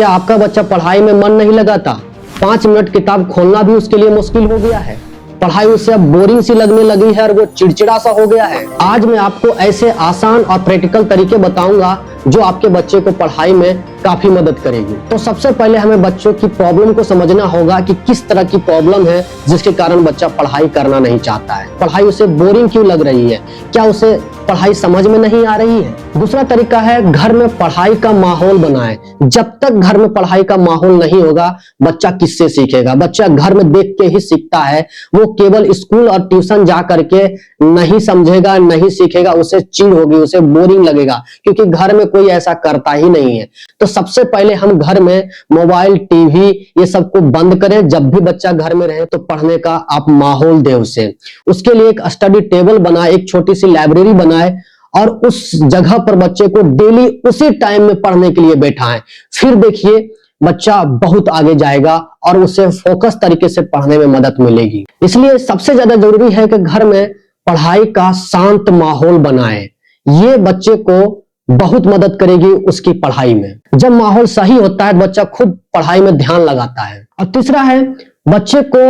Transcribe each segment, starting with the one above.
क्या आपका बच्चा पढ़ाई में मन नहीं लगाता? 5 मिनट किताब खोलना भी उसके लिए मुश्किल हो गया है। पढ़ाई उसे अब बोरिंग सी लगने लगी है और वो चिड़चिड़ा सा हो गया है। आज मैं आपको ऐसे आसान और प्रैक्टिकल तरीके बताऊंगा जो आपके बच्चे को पढ़ाई में काफी मदद करेगी। तो सबसे पहले हमें बच्चों की प्रॉब्लम को समझना होगा कि किस तरह की प्रॉब्लम है जिसके कारण बच्चा पढ़ाई करना नहीं चाहता है। पढ़ाई उसे बोरिंग क्यों लग रही है? क्या उसे पढ़ाई समझ में नहीं आ रही है? दूसरा तरीका है घर में पढ़ाई का माहौल बनाएं। जब तक घर में पढ़ाई का माहौल नहीं होगा, बच्चा किससे सीखेगा? बच्चा घर में देख के ही सीखता है। वो केवल स्कूल और ट्यूशन जा करके नहीं समझेगा, नहीं सीखेगा। उसे चिढ़ होगी, उसे बोरिंग लगेगा, क्योंकि घर में कोई ऐसा करता ही नहीं है। तो सबसे पहले हम घर में मोबाइल, टीवी ये सबको बंद करें। जब भी बच्चा घर में रहे तो पढ़ने का आप माहौल दें उसे। उसके लिए एक स्टडी टेबल बनाए, एक छोटी सी लाइब्रेरी बनाए और उस जगह पर बच्चे को डेली उसी टाइम में पढ़ने के लिए बैठाएं। फिर देखिए बच्चा बहुत आगे जाएगा और उसे फोकस तरीके से पढ़ने में मदद मिलेगी। इसलिए सबसे ज्यादा जरूरी है कि घर में पढ़ाई का शांत माहौल बनाएं। ये बच्चे को बहुत मदद करेगी उसकी पढ़ाई में। जब माहौल सही होता है, बच्चा खुद पढ़ाई में ध्यान लगाता है। और तीसरा है, बच्चे को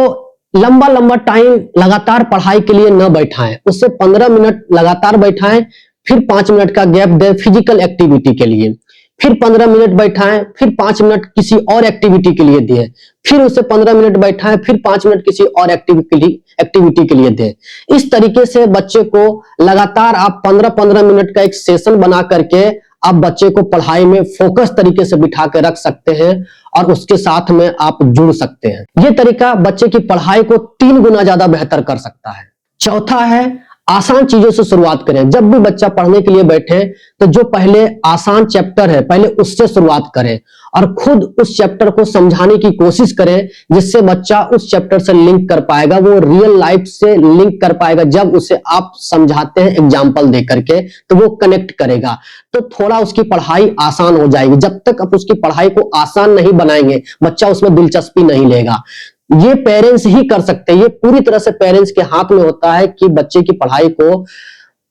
लंबा लंबा टाइम लगातार पढ़ाई के लिए न बैठाएं। उससे 15 मिनट लगातार बैठाएं, फिर 5 मिनट का गैप दें फिजिकल एक्टिविटी के लिए, फिर 15 मिनट बैठाएं, फिर 5 मिनट किसी और एक्टिविटी के लिए दें, फिर उसे 15 मिनट बैठाएं, फिर 5 मिनट किसी और एक्टिविटी के लिए दें। इस तरीके से बच्चे को लगातार आप 15-15 मिनट का एक सेशन बना करके आप बच्चे को पढ़ाई में फोकस तरीके से बिठा के रख सकते हैं और उसके साथ में आप जुड़ सकते हैं। यह तरीका बच्चे की पढ़ाई को 3 गुना ज्यादा बेहतर कर सकता है। चौथा है, आसान चीजों से शुरुआत करें। जब भी बच्चा पढ़ने के लिए बैठे तो जो पहले आसान चैप्टर है पहले उससे शुरुआत करें और खुद उस चैप्टर को समझाने की कोशिश करें, जिससे बच्चा उस चैप्टर से लिंक कर पाएगा, वो रियल लाइफ से लिंक कर पाएगा। जब उसे आप समझाते हैं एग्जाम्पल दे करके तो वो कनेक्ट करेगा, तो थोड़ा उसकी पढ़ाई आसान हो जाएगी। जब तक आप उसकी पढ़ाई को आसान नहीं बनाएंगे, बच्चा उसमें दिलचस्पी नहीं लेगा। ये पेरेंट्स ही कर सकते हैं। ये पूरी तरह से पेरेंट्स के हाथ में होता है कि बच्चे की पढ़ाई को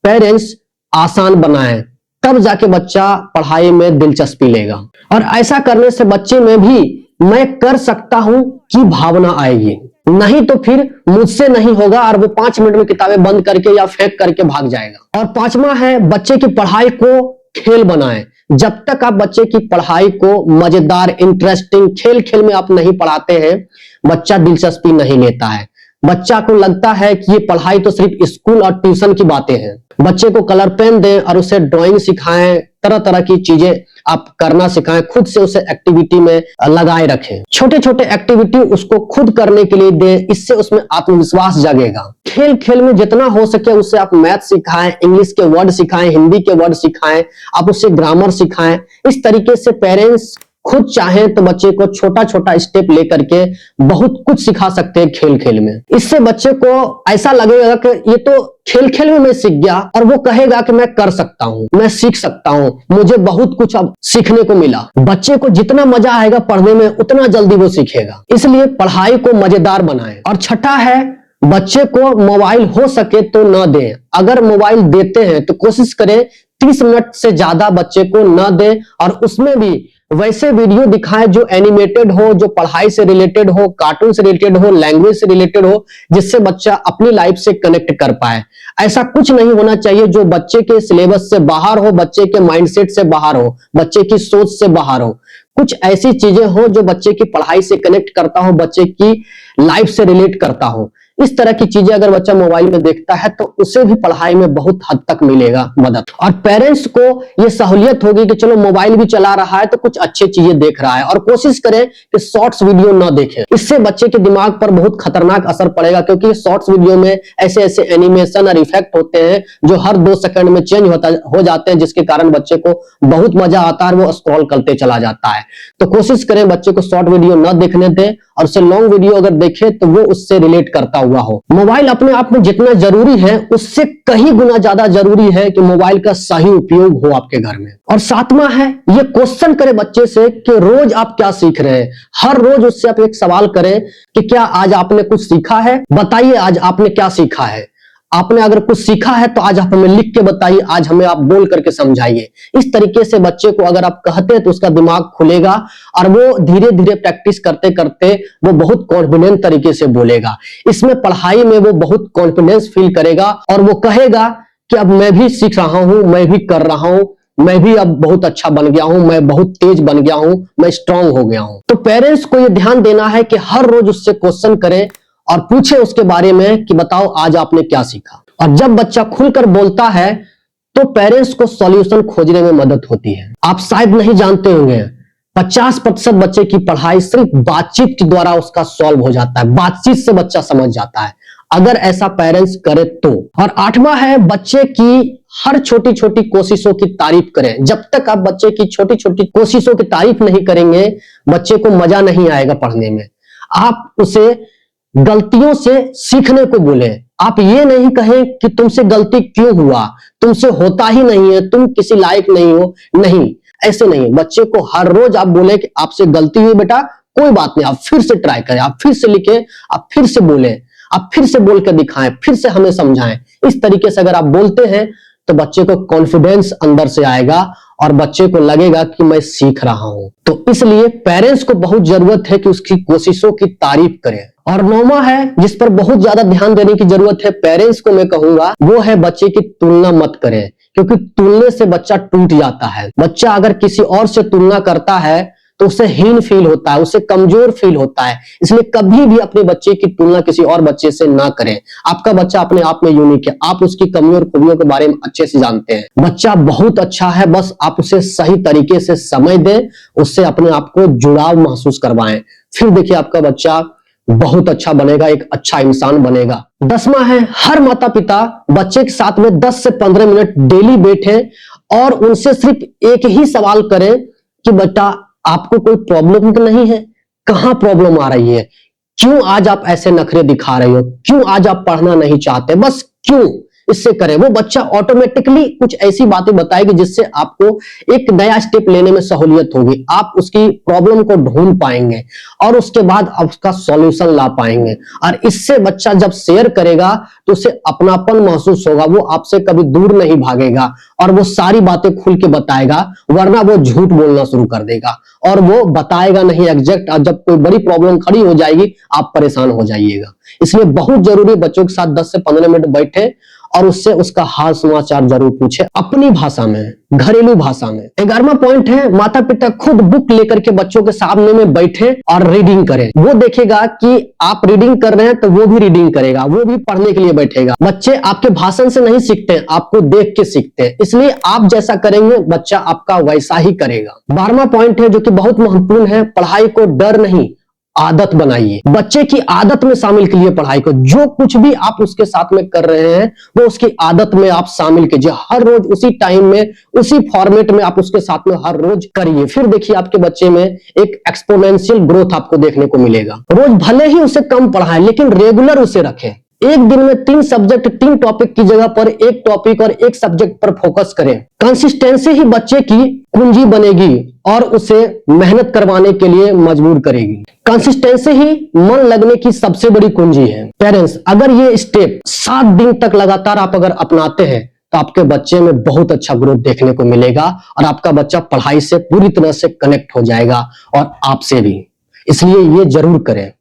पेरेंट्स आसान बनाएं, तब जाके बच्चा पढ़ाई में दिलचस्पी लेगा। और ऐसा करने से बच्चे में भी मैं कर सकता हूं की भावना आएगी। नहीं तो फिर मुझसे नहीं होगा और वो 5 मिनट में किताबें बंद करके या फेंक करके भाग जाएगा। और 5वां है, बच्चे की पढ़ाई को खेल बनाएं। जब तक आप बच्चे की पढ़ाई को मजेदार, इंटरेस्टिंग, खेल खेल में आप नहीं पढ़ाते हैं, बच्चा दिलचस्पी नहीं लेता है। बच्चा को लगता है कि ये पढ़ाई तो सिर्फ स्कूल और ट्यूशन की बातें हैं। बच्चे को कलर पेन दें और उसे ड्राइंग सिखाएं, तरह तरह की चीजें आप करना सिखाएं, खुद से उसे एक्टिविटी में लगाए रखें। छोटे छोटे एक्टिविटी उसको खुद करने के लिए दें, इससे उसमें आत्मविश्वास जगेगा। खेल खेल में जितना हो सके उससे आप मैथ सिखाएं, इंग्लिश के वर्ड सिखाएं, हिंदी के वर्ड सिखाएं, आप उससे ग्रामर सिखाएं। इस तरीके से पेरेंट्स खुद चाहें तो बच्चे को छोटा छोटा स्टेप लेकर के बहुत कुछ सिखा सकते हैं खेल खेल में। इससे बच्चे को ऐसा लगेगा कि ये तो खेल खेल में मैं सीख गया और वो कहेगा कि मैं कर सकता हूं, मैं सीख सकता हूं, मुझे बहुत कुछ अब सीखने को मिला। बच्चे को जितना मजा आएगा पढ़ने में उतना जल्दी वो सीखेगा। इसलिए पढ़ाई को मजेदार बनाएं। और छठा है, बच्चे को मोबाइल हो सके तो न दें। अगर मोबाइल देते हैं तो कोशिश करें 30 मिनट से ज्यादा बच्चे को न दें और उसमें भी वैसे वीडियो दिखाएं जो एनिमेटेड हो, जो पढ़ाई से रिलेटेड हो, कार्टून से रिलेटेड हो, लैंग्वेज से रिलेटेड हो, जिससे बच्चा अपनी लाइफ से कनेक्ट कर पाए। ऐसा कुछ नहीं होना चाहिए जो बच्चे के सिलेबस से बाहर हो, बच्चे के माइंडसेट से बाहर हो, बच्चे की सोच से बाहर हो। कुछ ऐसी चीजें हो जो बच्चे की पढ़ाई से कनेक्ट करता हो, बच्चे की लाइफ से रिलेट करता हो। इस तरह की चीजें अगर बच्चा मोबाइल में देखता है तो उसे भी पढ़ाई में बहुत हद तक मिलेगा मदद। और पेरेंट्स को यह सहूलियत होगी कि चलो मोबाइल भी चला रहा है तो कुछ अच्छी चीजें देख रहा है, और कोशिश करें कि शॉर्ट्स वीडियो ना देखें। इससे बच्चे के दिमाग पर बहुत खतरनाक असर पड़ेगा, क्योंकि शॉर्ट्स वीडियो में ऐसे ऐसे एनिमेशन और इफेक्ट होते हैं जो हर 2 सेकंड में चेंज हो जाते हैं, जिसके कारण बच्चे को बहुत मजा आता है और वो स्क्रॉल करते चला जाता है। तो कोशिश करें बच्चे को शॉर्ट वीडियो न देखने दें और उसे लॉन्ग वीडियो अगर देखे तो वो उससे रिलेट करता हुआ हो। मोबाइल अपने आप में जितना जरूरी है उससे कहीं गुना ज्यादा जरूरी है कि मोबाइल का सही उपयोग हो आपके घर में। और 7वां है, ये क्वेश्चन करें बच्चे से कि रोज आप क्या सीख रहे हैं। हर रोज उससे आप एक सवाल करें कि क्या आज आपने कुछ सीखा है, बताइए आज आपने क्या सीखा है। आपने अगर कुछ सीखा है तो आज आप हमें लिख के बताइए, आज हमें आप बोल करके समझाइए। इस तरीके से बच्चे को अगर आप कहते हैं तो उसका दिमाग खुलेगा और वो धीरे धीरे प्रैक्टिस करते करते वो बहुत कॉन्फिडेंट तरीके से बोलेगा। इसमें पढ़ाई में वो बहुत कॉन्फिडेंस फील करेगा और वो कहेगा कि अब मैं भी सीख रहा हूं, मैं भी कर रहा हूं, मैं भी अब बहुत अच्छा बन गया हूं, मैं बहुत तेज बन गया हूं, मैं स्ट्रांग हो गया हूं। तो पेरेंट्स को ये ध्यान देना है कि हर रोज उससे क्वेश्चन करें और पूछे उसके बारे में कि बताओ आज आपने क्या सीखा। और जब बच्चा खुलकर बोलता है तो पेरेंट्स को सॉल्यूशन खोजने में मदद होती है। आप शायद नहीं जानते होंगे 50% बच्चे की पढ़ाई सिर्फ बातचीत के द्वारा उसका सॉल्व हो जाता है, बातचीत से बच्चा समझ जाता है अगर ऐसा पेरेंट्स करे तो। और 8वां है बच्चे की हर छोटी छोटी कोशिशों की तारीफ करें। जब तक आप बच्चे की छोटी छोटी कोशिशों की तारीफ नहीं करेंगे बच्चे को मजा नहीं आएगा पढ़ने में। आप उसे गलतियों से सीखने को बोले। आप ये नहीं कहें कि तुमसे गलती क्यों हुआ, तुमसे होता ही नहीं है, तुम किसी लायक नहीं हो, नहीं, ऐसे नहीं। बच्चे को हर रोज आप बोले कि आपसे गलती हुई बेटा, कोई बात नहीं, आप फिर से ट्राई करें, आप फिर से लिखें, आप फिर से बोले, आप फिर से बोल कर दिखाएं, फिर से हमें समझाएं। इस तरीके से अगर आप बोलते हैं तो बच्चे को कॉन्फिडेंस अंदर से आएगा और बच्चे को लगेगा कि मैं सीख रहा हूं। तो इसलिए पेरेंट्स को बहुत जरूरत है कि उसकी कोशिशों की तारीफ करें। और 9वां है जिस पर बहुत ज्यादा ध्यान देने की जरूरत है पेरेंट्स को, मैं कहूंगा वो है बच्चे की तुलना मत करें, क्योंकि तुलने से बच्चा टूट जाता है। बच्चा अगर किसी और से तुलना करता है तो उसे हीन फील होता है, उसे कमजोर फील होता है। इसलिए कभी भी अपने बच्चे की तुलना किसी और बच्चे से ना करें। आपका बच्चा अपने आप में यूनिक है, आप उसकी कमियों और खूबियों के बारे में अच्छे से जानते हैं। बच्चा बहुत अच्छा है, बस आप उसे सही तरीके से समय दें, उससे अपने आप को जुड़ाव महसूस करवाएं, फिर देखिए आपका बच्चा बहुत अच्छा बनेगा, एक अच्छा इंसान बनेगा। 10वां है हर माता पिता बच्चे के साथ में 10 से 15 मिनट डेली बैठे और उनसे सिर्फ एक ही सवाल करें कि बेटा आपको कोई प्रॉब्लम तो नहीं है, कहां प्रॉब्लम आ रही है, क्यों आज आप ऐसे नखरे दिखा रहे हो, क्यों आज आप पढ़ना नहीं चाहते, बस क्यों, इससे करें। वो बच्चा ऑटोमेटिकली कुछ ऐसी बातें बताएगी जिससे आपको एक नया स्टेप लेने में सहूलियत होगी। आप उसकी प्रॉब्लम को ढूंढ पाएंगे और उसके बाद आप उसका सॉल्यूशन ला पाएंगे। और इससे बच्चा जब शेयर करेगा तो उसे अपनापन महसूस होगा, वो आपसे कभी दूर नहीं भागेगा और वो सारी बातें खुल के बताएगा, वरना वो झूठ बोलना शुरू कर देगा और वो बताएगा नहीं एग्जैक्ट। और जब कोई बड़ी प्रॉब्लम खड़ी हो जाएगी आप परेशान हो जाइएगा। इसलिए बहुत जरूरी बच्चों के साथ 10 से 15 मिनट बैठे और उससे उसका हाल समाचार जरूर पूछे अपनी भाषा में, घरेलू भाषा में। 11वां पॉइंट है माता पिता खुद बुक लेकर के बच्चों के सामने में बैठे और रीडिंग करें। वो देखेगा कि आप रीडिंग कर रहे हैं तो वो भी रीडिंग करेगा, वो भी पढ़ने के लिए बैठेगा। बच्चे आपके भाषण से नहीं सीखते, आपको देख के सीखते हैं, इसलिए आप जैसा करेंगे बच्चा आपका वैसा ही करेगा। 12वां पॉइंट है जो कि बहुत महत्वपूर्ण है, पढ़ाई को डर नहीं आदत बनाइए। बच्चे की आदत में शामिल कीजिए पढ़ाई को। जो कुछ भी आप उसके साथ में कर रहे हैं वो उसकी आदत में आप शामिल कीजिए। हर रोज उसी टाइम में उसी फॉर्मेट में आप उसके साथ में हर रोज करिए, फिर देखिए आपके बच्चे में एक एक्सपोनेंशियल ग्रोथ आपको देखने को मिलेगा। रोज भले ही उसे कम पढ़ाएं लेकिन रेगुलर उसे रखें। एक दिन में 3 सब्जेक्ट 3 टॉपिक की जगह पर एक टॉपिक और एक सब्जेक्ट पर फोकस करें। कंसिस्टेंसी ही बच्चे की कुंजी बनेगी और उसे मेहनत करवाने के लिए मजबूर करेगी। कंसिस्टेंसी ही मन लगने की सबसे बड़ी कुंजी है। पेरेंट्स अगर ये स्टेप 7 दिन तक लगातार आप अगर अपनाते हैं तो आपके बच्चे में बहुत अच्छा ग्रोथ देखने को मिलेगा और आपका बच्चा पढ़ाई से पूरी तरह से कनेक्ट हो जाएगा और आपसे भी। इसलिए ये जरूर करें।